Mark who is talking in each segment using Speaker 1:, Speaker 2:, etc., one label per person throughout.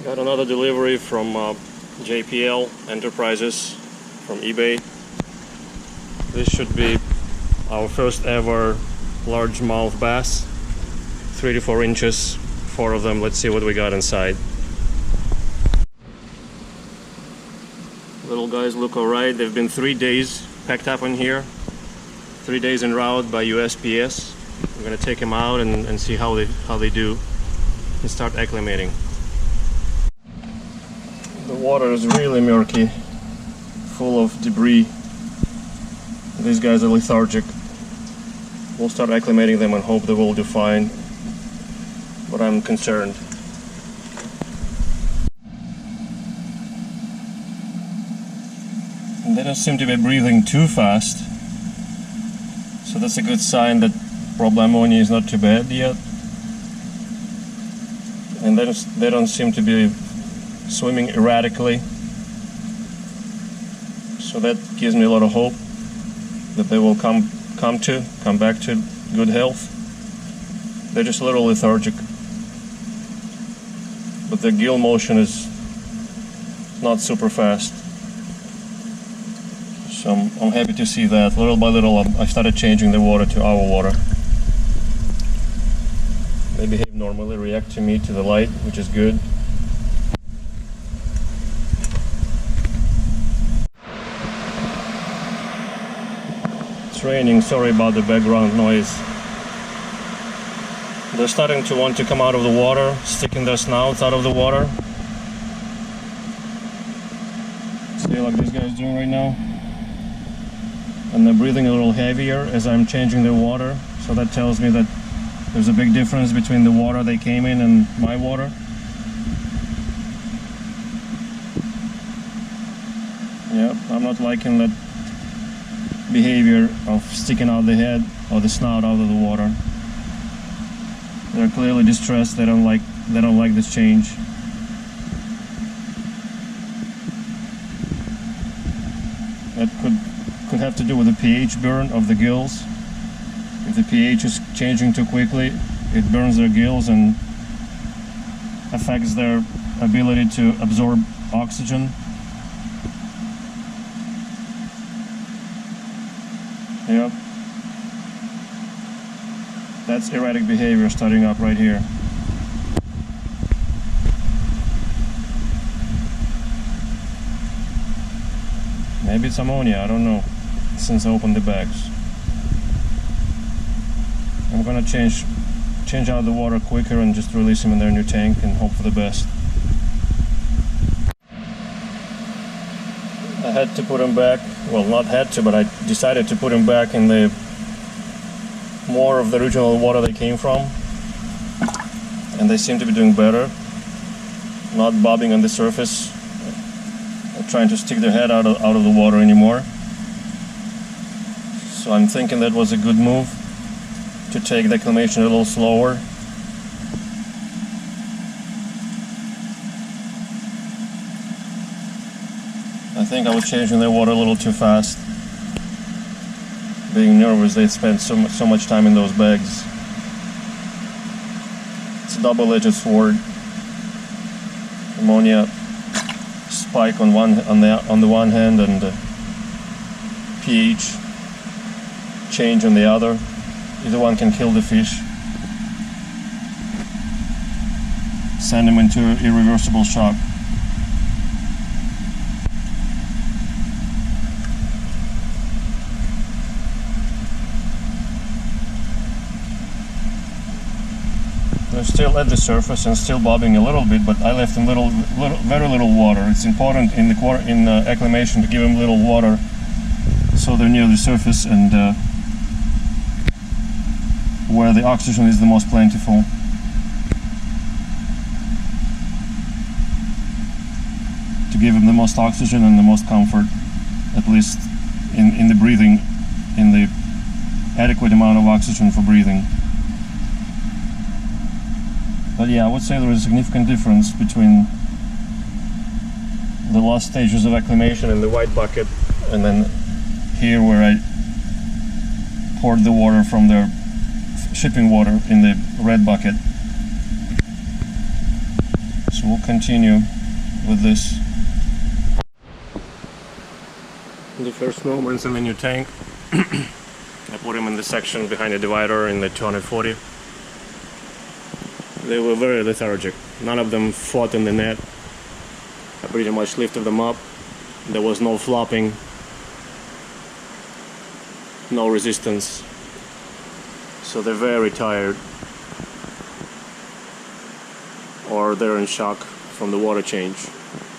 Speaker 1: Got another delivery from JPL Enterprises from eBay. This should be our first ever largemouth bass. 3 to 4 inches, 4 of them. Let's see what we got inside. Little guys look alright. They've been 3 days packed up in here. 3 days en route by USPS. We're gonna take them out and see how they do and start acclimating. The water is really murky, full of debris. These guys are lethargic. We'll start acclimating them and hope they will do fine, but I'm concerned. And they don't seem to be breathing too fast, so that's a good sign that ammonia is not too bad yet. And they don't seem to be swimming erratically, so that gives me a lot of hope that they will come back to good health. They're just a little lethargic, but their gill motion is not super fast, so I'm happy to see that. Little by little I started changing the water to our water. They behave normally, react to me, to the light, which is good. It's raining, sorry about the background noise. They're starting to want to come out of the water, sticking their snouts out of the water. See, like this guy's doing right now. And they're breathing a little heavier as I'm changing the water, so that tells me that there's a big difference between the water they came in and my water. Yeah, I'm not liking that behavior of sticking out the head or the snout out of the water. They're clearly distressed. They don't like this change. That could have to do with the pH burn of the gills. If the pH is changing too quickly, it burns their gills and affects their ability to absorb oxygen. Yep. That's erratic behavior starting up right here. Maybe it's ammonia, I don't know, since I opened the bags. I'm gonna change out the water quicker and just release them in their new tank and hope for the best. I had to put them back, well, not had to, but I decided to put them back in the more of the original water they came from, and they seem to be doing better, not bobbing on the surface, trying to stick their head out of the water anymore. So I'm thinking that was a good move, to take the acclimation a little slower. I think I was changing their water a little too fast. Being nervous, they spent so much time in those bags. It's a double-edged sword. Ammonia spike on the one hand and pH change on the other. Either one can kill the fish, send them into irreversible shock. They're still at the surface and still bobbing a little bit, but I left them very little water. It's important in acclimation to give them little water so they're near the surface and where the oxygen is the most plentiful. To give them the most oxygen and the most comfort, at least in the breathing, in the adequate amount of oxygen for breathing. But yeah, I would say there is a significant difference between the last stages of acclimation in the white bucket and then here where I poured the water from their shipping water in the red bucket. So we'll continue with this. The first moments in the new tank, I put him in the section behind the divider in the 240. They were very lethargic. None of them fought in the net. I pretty much lifted them up. There was no flopping, no resistance. So they're very tired, or they're in shock from the water change.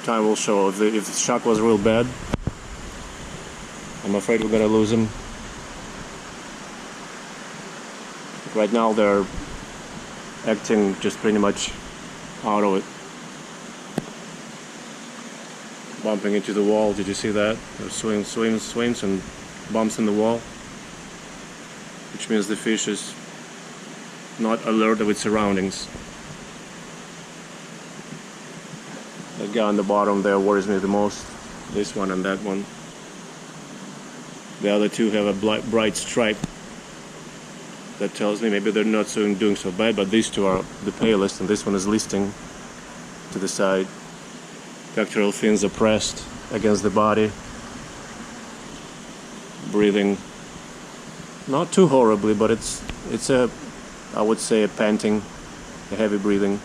Speaker 1: Time will show. If the shock was real bad, I'm afraid we're gonna lose them. Right now they're acting just pretty much out of it. Bumping into the wall, did you see that? There's swings and bumps in the wall, which means the fish is not alert of its surroundings. That guy on the bottom there worries me the most. This one and that one. The other two have a bright stripe. That tells me maybe they're not doing so bad, but these two are the palest, and this one is listing to the side. Pectoral fins are pressed against the body. Breathing not too horribly, but it's I would say a panting, a heavy breathing.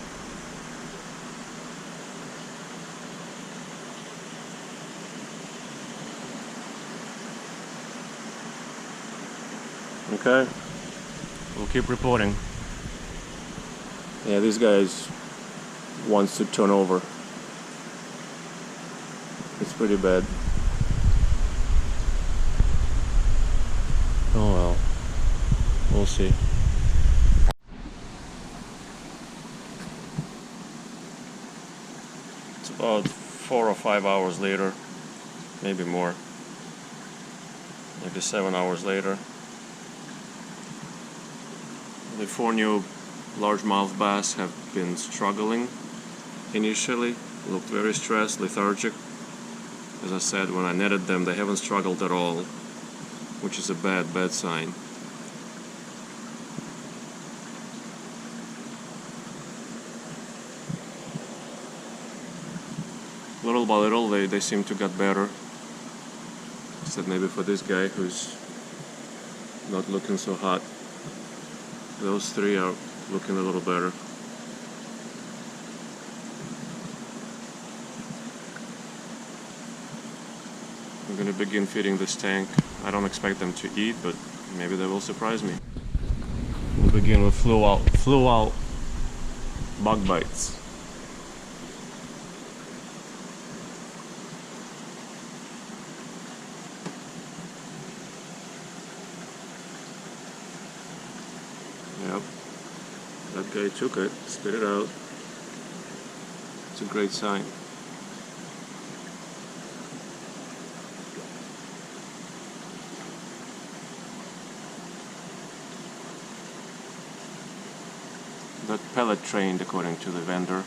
Speaker 1: Okay, we'll keep reporting. Yeah, this guy wants to turn over. It's pretty bad. Oh well, we'll see. It's about 4 or 5 hours later, maybe more, maybe 7 hours later. The 4 new largemouth bass have been struggling initially, looked very stressed, lethargic. As I said, when I netted them, they haven't struggled at all, which is a bad sign. Little by little, they seem to get better. Except maybe for this guy who's not looking so hot. Those 3 are looking a little better. I'm going to begin feeding this tank. I don't expect them to eat, but maybe they will surprise me. We'll begin with flew out bug bites. Yep, that guy took it, spit it out. It's a great sign. That pellet trained according to the vendor,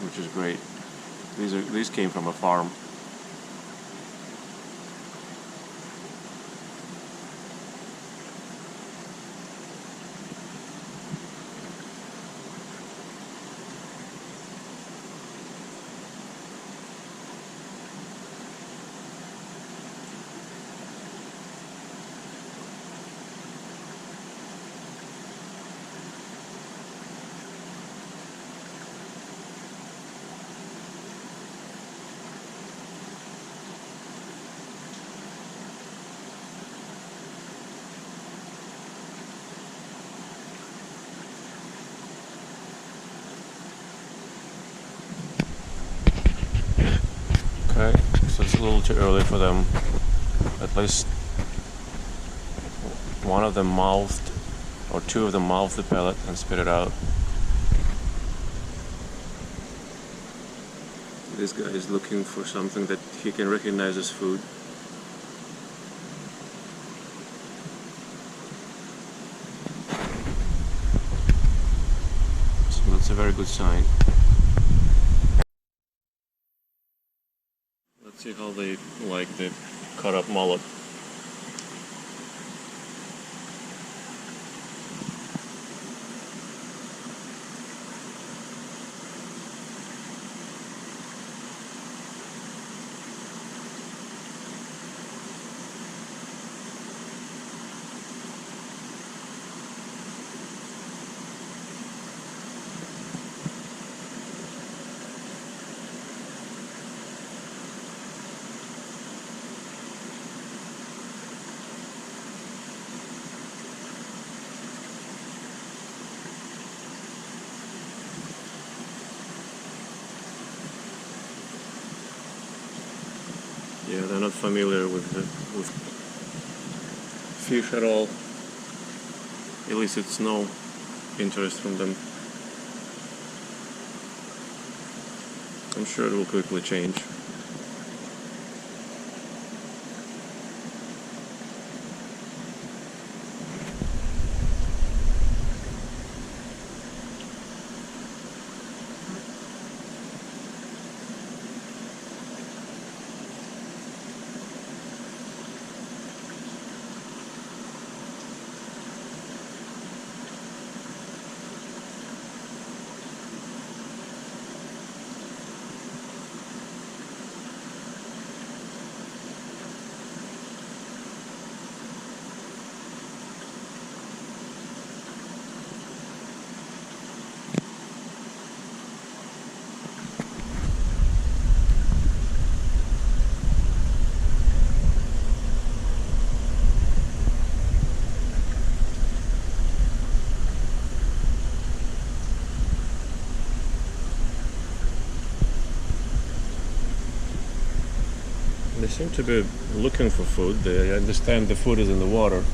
Speaker 1: which is great. These came from a farm. Okay, so it's a little too early for them. At least one of them mouthed, or 2 of them mouthed the pellet and spit it out. This guy is looking for something that he can recognize as food. So that's a very good sign. Let's see how they like the cut up mullet. not familiar with fish at all. Elicits no interest from them. I'm sure it will quickly change. They seem to be looking for food. They understand the food is in the water.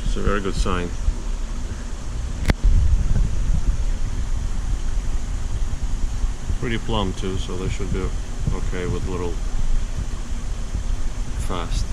Speaker 1: It's a very good sign. Pretty plump too, so they should be okay with little fast.